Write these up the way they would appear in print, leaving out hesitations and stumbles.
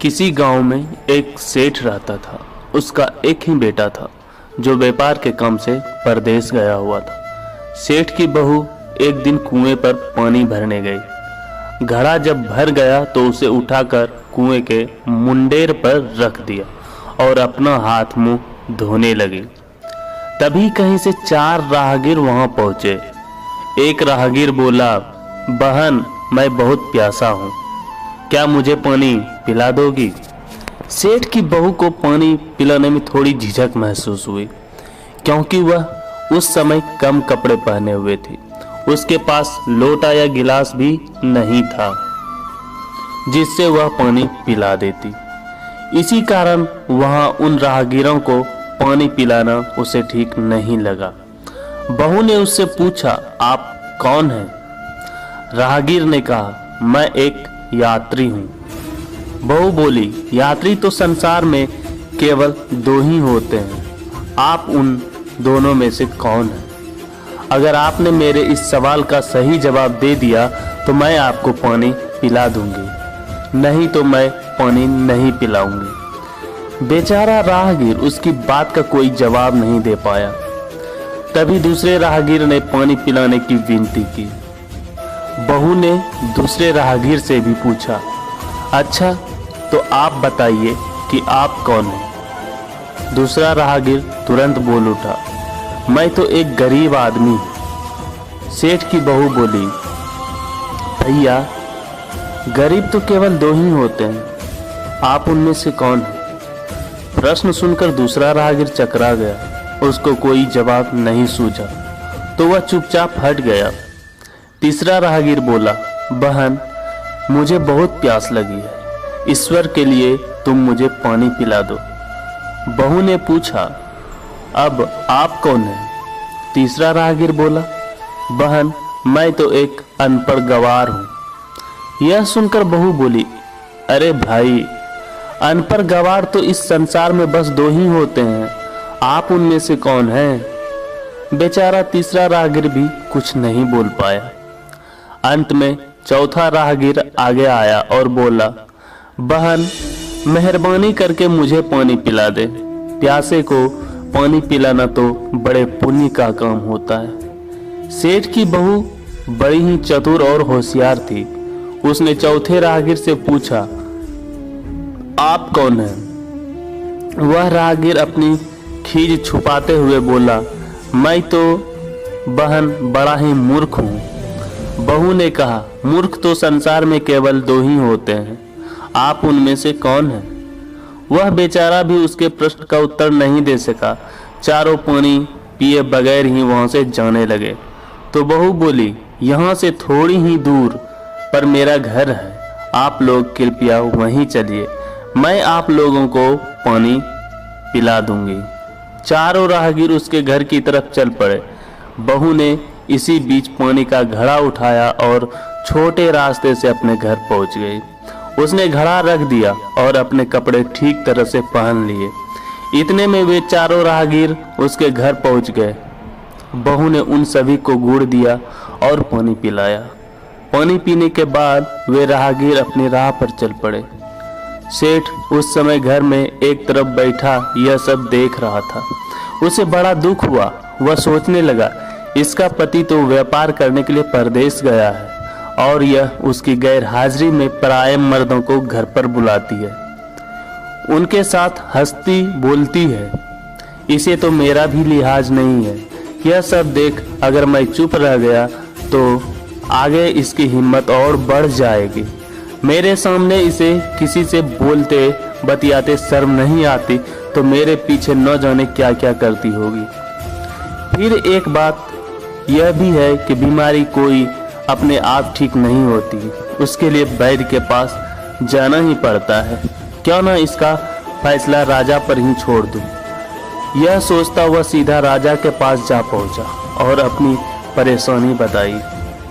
किसी गांव में एक सेठ रहता था। उसका एक ही बेटा था जो व्यापार के काम से परदेश गया हुआ था। सेठ की बहू एक दिन कुएं पर पानी भरने गई। घड़ा जब भर गया तो उसे उठाकर कुएं के मुंडेर पर रख दिया और अपना हाथ मुंह धोने लगी। तभी कहीं से 4 राहगीर वहां पहुंचे। एक राहगीर बोला, बहन मैं बहुत प्यासा हूँ, क्या मुझे पानी पिला दोगी? सेठ की बहू को पानी पिलाने में थोड़ी झिझक महसूस हुई, क्योंकि वह उस समय कम कपड़े पहने हुए थी। उसके पास लोटा या गिलास भी नहीं था जिससे वह पानी पिला देती। इसी कारण वहां उन राहगीरों को पानी पिलाना उसे ठीक नहीं लगा। बहू ने उससे पूछा, आप कौन हैं? राहगीर ने कहा, मैं एक यात्री हूँ। बहू बोली, यात्री तो संसार में केवल 2 ही होते हैं, आप उन दोनों में से कौन हैं? अगर आपने मेरे इस सवाल का सही जवाब दे दिया तो मैं आपको पानी पिला दूंगी, नहीं तो मैं पानी नहीं पिलाऊंगी। बेचारा राहगीर उसकी बात का कोई जवाब नहीं दे पाया। तभी दूसरे राहगीर ने पानी पिलाने की विनती की। बहू ने दूसरे राहगीर से भी पूछा, अच्छा तो आप बताइए कि आप कौन हैं? दूसरा राहगीर तुरंत बोल उठा, मैं तो एक गरीब आदमी हूं। सेठ की बहू बोली, भैया गरीब तो केवल 2 ही होते हैं, आप उनमें से कौन हैं? प्रश्न सुनकर दूसरा राहगीर चकरा गया। उसको कोई जवाब नहीं सूझा तो वह चुपचाप हट गया। तीसरा राहगीर बोला, बहन मुझे बहुत प्यास लगी है, ईश्वर के लिए तुम मुझे पानी पिला दो। बहू ने पूछा, अब आप कौन हैं? तीसरा राहगीर बोला, बहन मैं तो एक अनपढ़ गवार हूँ। यह सुनकर बहू बोली, अरे भाई अनपढ़ गवार तो इस संसार में बस 2 ही होते हैं, आप उनमें से कौन हैं? बेचारा तीसरा राहगीर भी कुछ नहीं बोल पाया। अंत में चौथा राहगीर आगे आया और बोला, बहन मेहरबानी करके मुझे पानी पिला दे। प्यासे को पानी पिलाना तो बड़े पुण्य का काम होता है। सेठ की बहू बड़ी ही चतुर और होशियार थी। उसने चौथे राहगीर से पूछा, आप कौन हैं? वह राहगीर अपनी खीज छुपाते हुए बोला, मैं तो बहन बड़ा ही मूर्ख हूँ। बहू ने कहा, मूर्ख तो संसार में केवल 2 ही होते हैं, आप उनमें से कौन हैं? वह बेचारा भी उसके प्रश्न का उत्तर नहीं दे सका। चारों पानी पिए बगैर ही वहां से जाने लगे। तो बहू बोली, यहाँ से थोड़ी ही दूर पर मेरा घर है, आप लोग कृपया वहीं चलिए, मैं आप लोगों को पानी पिला दूंगी। चारों राहगीर उसके घर की तरफ चल पड़े। बहू ने इसी बीच पानी का घड़ा उठाया और छोटे रास्ते से अपने घर पहुंच गई। उसने घड़ा रख दिया और अपने कपड़े ठीक तरह से पहन लिए। इतने में वे चारों राहगीर उसके घर पहुंच गए। बहू ने उन सभी को गुड़ दिया और पानी पिलाया। पानी पीने के बाद वे राहगीर अपनी राह पर चल पड़े। सेठ उस समय घर में एक तरफ बैठा यह सब देख रहा था। उसे बड़ा दुख हुआ। वह सोचने लगा, इसका पति तो व्यापार करने के लिए परदेश गया है और यह उसकी गैर हाजिरी में पराये मर्दों को घर पर बुलाती है, उनके साथ हंसती बोलती है। इसे तो मेरा भी लिहाज नहीं है। यह सब देख अगर मैं चुप रह गया तो आगे इसकी हिम्मत और बढ़ जाएगी। मेरे सामने इसे किसी से बोलते बतियाते शर्म नहीं आती तो मेरे पीछे न जाने क्या क्या करती होगी। फिर एक बात यह भी है कि बीमारी कोई अपने आप ठीक नहीं होती, उसके लिए वैद्य के पास जाना ही पड़ता है। क्यों ना इसका फैसला राजा पर ही छोड़ दूं। यह सोचता वह सीधा राजा के पास जा पहुंचा और अपनी परेशानी बताई।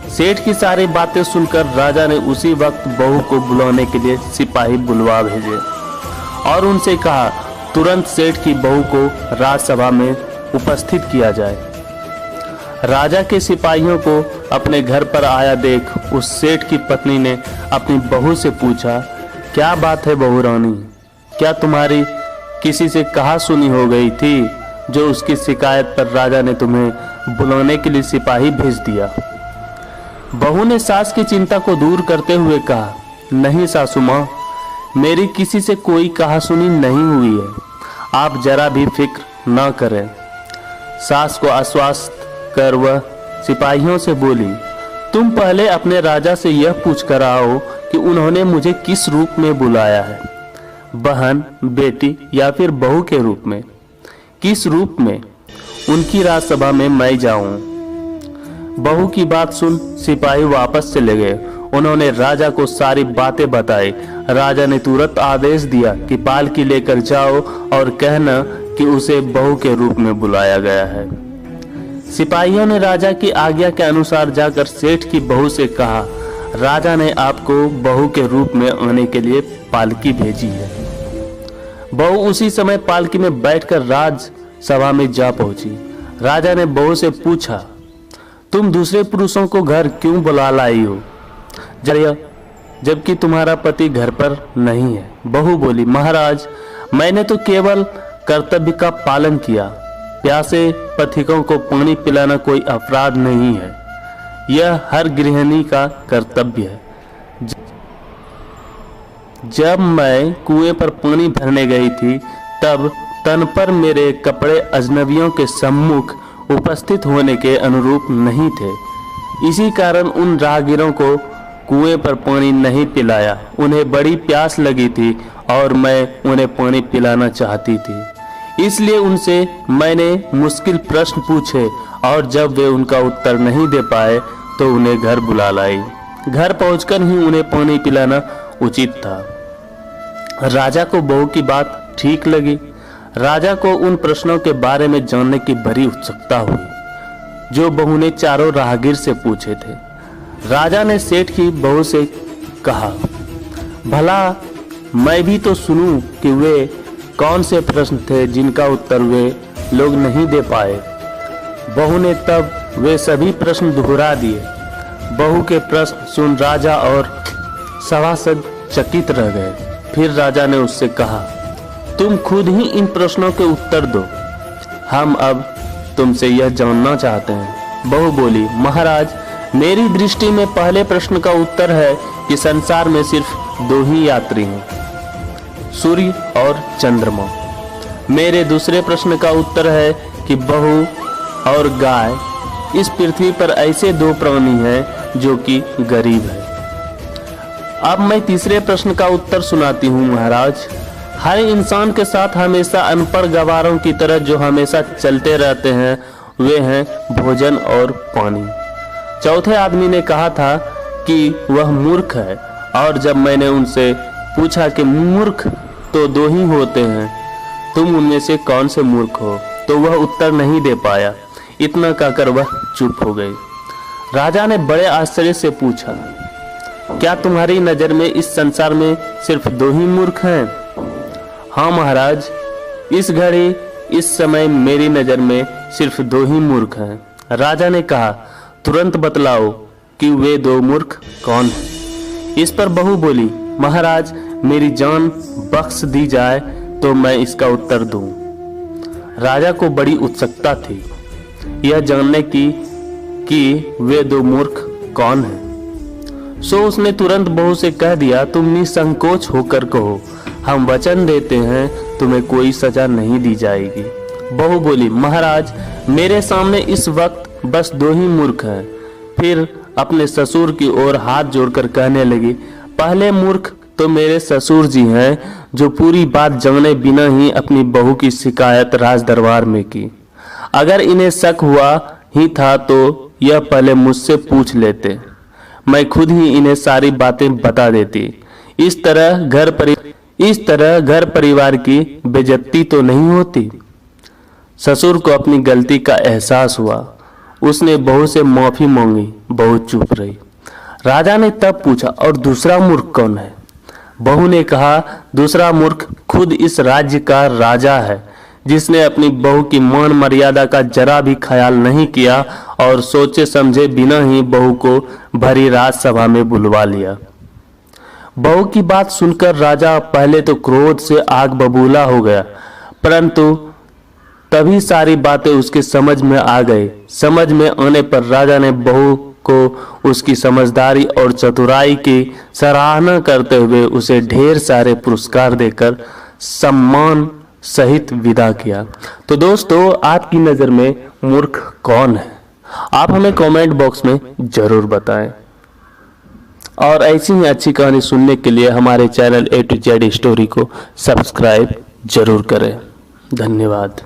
सेठ की सारी बातें सुनकर राजा ने उसी वक्त बहू को बुलाने के लिए सिपाही बुलवा भेजे और उनसे कहा, तुरंत सेठ की बहू को राजसभा में उपस्थित किया जाए। राजा के सिपाहियों को अपने घर पर आया देख उस सेठ की पत्नी ने अपनी बहू से पूछा, क्या बात है बहू रानी, क्या तुम्हारी किसी से कहा सुनी हो गई थी जो उसकी शिकायत पर राजा ने तुम्हें बुलाने के लिए सिपाही भेज दिया? बहू ने सास की चिंता को दूर करते हुए कहा, नहीं सासू माँ, मेरी किसी से कोई कहा सुनी नहीं हुई है, आप जरा भी फिक्र न करें। सास को आश्वस्त कर वह सिपाहियों से बोली, तुम पहले अपने राजा से यह पूछ कर आओ कि उन्होंने मुझे किस रूप में बुलाया है, बहन, बेटी या फिर बहू के रूप में? किस रूप में उनकी राजसभा में मैं जाऊं? बहू की बात सुन सिपाही वापस चले गए। उन्होंने राजा को सारी बातें बताई। राजा ने तुरंत आदेश दिया कि पालकी लेकर जाओ और कहना कि उसे बहू के रूप में बुलाया गया है। सिपाहियों ने राजा की आज्ञा के अनुसार जाकर सेठ की बहू से कहा, राजा ने आपको बहू के रूप में आने के लिए पालकी भेजी है। बहू उसी समय पालकी में बैठकर राजसभा में जा पहुंची। राजा ने बहू से पूछा, तुम दूसरे पुरुषों को घर क्यों बुला लाई हो, जबकि तुम्हारा पति घर पर नहीं है? बहू बोली, महाराज, मैंने तो केवल कर्तव्य का पालन किया। प्यासे पथिकों को पानी पिलाना कोई अपराध नहीं है, यह हर गृहिणी का कर्तव्य है। जब मैं कुएं पर पानी भरने गई थी तब तन पर मेरे कपड़े अजनबियों के सम्मुख उपस्थित होने के अनुरूप नहीं थे। इसी कारण उन राहगीरों को कुएं पर पानी नहीं पिलाया। उन्हें बड़ी प्यास लगी थी और मैं उन्हें पानी पिलाना चाहती थी, इसलिए उनसे मैंने मुश्किल प्रश्न पूछे और जब वे उनका उत्तर नहीं दे पाए तो उन्हें घर बुला लाई। घर पहुंचकर ही उन्हें पानी पिलाना उचित था। राजा को बहू की बात ठीक लगी। राजा को उन प्रश्नों के बारे में जानने की बड़ी उत्सुकता हुई जो बहू ने चारों राहगीर से पूछे थे। राजा ने सेठ की बहू से कहा, भला मैं भी तो सुनूं कि वे कौन से प्रश्न थे जिनका उत्तर वे लोग नहीं दे पाए। बहू ने तब वे सभी प्रश्न दोहरा दिए। बहू के प्रश्न सुन राजा और सभासद चकित रह गए। फिर राजा ने उससे कहा, तुम खुद ही इन प्रश्नों के उत्तर दो, हम अब तुमसे यह जानना चाहते हैं। बहू बोली, महाराज, मेरी दृष्टि में पहले प्रश्न का उत्तर है कि संसार में सिर्फ दो ही यात्री हैं, सूर्य और चंद्रमा। मेरे दूसरे प्रश्न का उत्तर है कि बहू और गाय, इस पृथ्वी पर ऐसे दो प्राणी हैं जो कि गरीब है। अब मैं तीसरे प्रश्न का उत्तर सुनाती हूँ महाराज। हर इंसान के साथ हमेशा अनपढ़ गवारों की तरह जो हमेशा चलते रहते हैं वे हैं भोजन और पानी। चौथे आदमी ने कहा था कि वह मूर्ख है और जब मैंने उनसे पूछा कि मूर्ख तो दो ही होते हैं, तुम उनमें से कौन से मूर्ख हो, तो वह उत्तर नहीं दे पाया। इतना कहकर वह चुप हो गई। राजा ने बड़े आश्चर्य से पूछा, क्या तुम्हारी नजर में इस संसार में सिर्फ दो ही मूर्ख हैं? हाँ महाराज, इस घड़ी इस समय मेरी नजर में सिर्फ दो ही मूर्ख हैं। राजा ने कहा, तुरंत बतलाओ कि वे दो मूर्ख कौन हैं? इस पर बहू बोली, महाराज, मेरी जान बख्श दी जाए तो मैं इसका उत्तर दूं। राजा को बड़ी उत्सुकता थी यह जानने की कि वे दो मूर्ख कौन हैं। सो उसने तुरंत बहू से कह दिया, तुम निसंकोच होकर कहो, हम वचन देते हैं तुम्हें कोई सजा नहीं दी जाएगी। बहू बोली, महाराज, मेरे सामने इस वक्त बस दो ही मूर्ख हैं। फिर अपने ससुर की ओर हाथ जोड़कर कहने लगी, पहले मूर्ख तो मेरे ससुर जी हैं जो पूरी बात जाने बिना ही अपनी बहू की शिकायत राज दरबार में की। अगर इन्हें शक हुआ ही था तो यह पहले मुझसे पूछ लेते, मैं खुद ही इन्हें सारी बातें बता देती। इस तरह घर परिवार की बेइज्जती तो नहीं होती। ससुर को अपनी गलती का एहसास हुआ। उसने बहू से माफी मांगी। बहू चुप रही। राजा ने तब पूछा, और दूसरा मूर्ख कौन है? बहू ने कहा, दूसरा मूर्ख खुद इस राज्य का राजा है, जिसने अपनी बहू की मान मर्यादा का जरा भी ख्याल नहीं किया और सोचे समझे बिना ही बहू को भरी राजसभा में बुलवा लिया। बहू की बात सुनकर राजा पहले तो क्रोध से आग बबूला हो गया, परंतु तभी सारी बातें उसके समझ में आ गई। समझ में आने पर राजा ने बहू को उसकी समझदारी और चतुराई की सराहना करते हुए उसे ढेर सारे पुरस्कार देकर सम्मान सहित विदा किया। तो दोस्तों, आपकी नज़र में मूर्ख कौन है? आप हमें कमेंट बॉक्स में जरूर बताएं। और ऐसी ही अच्छी कहानी सुनने के लिए हमारे channel A to Z story को सब्सक्राइब जरूर करें। धन्यवाद।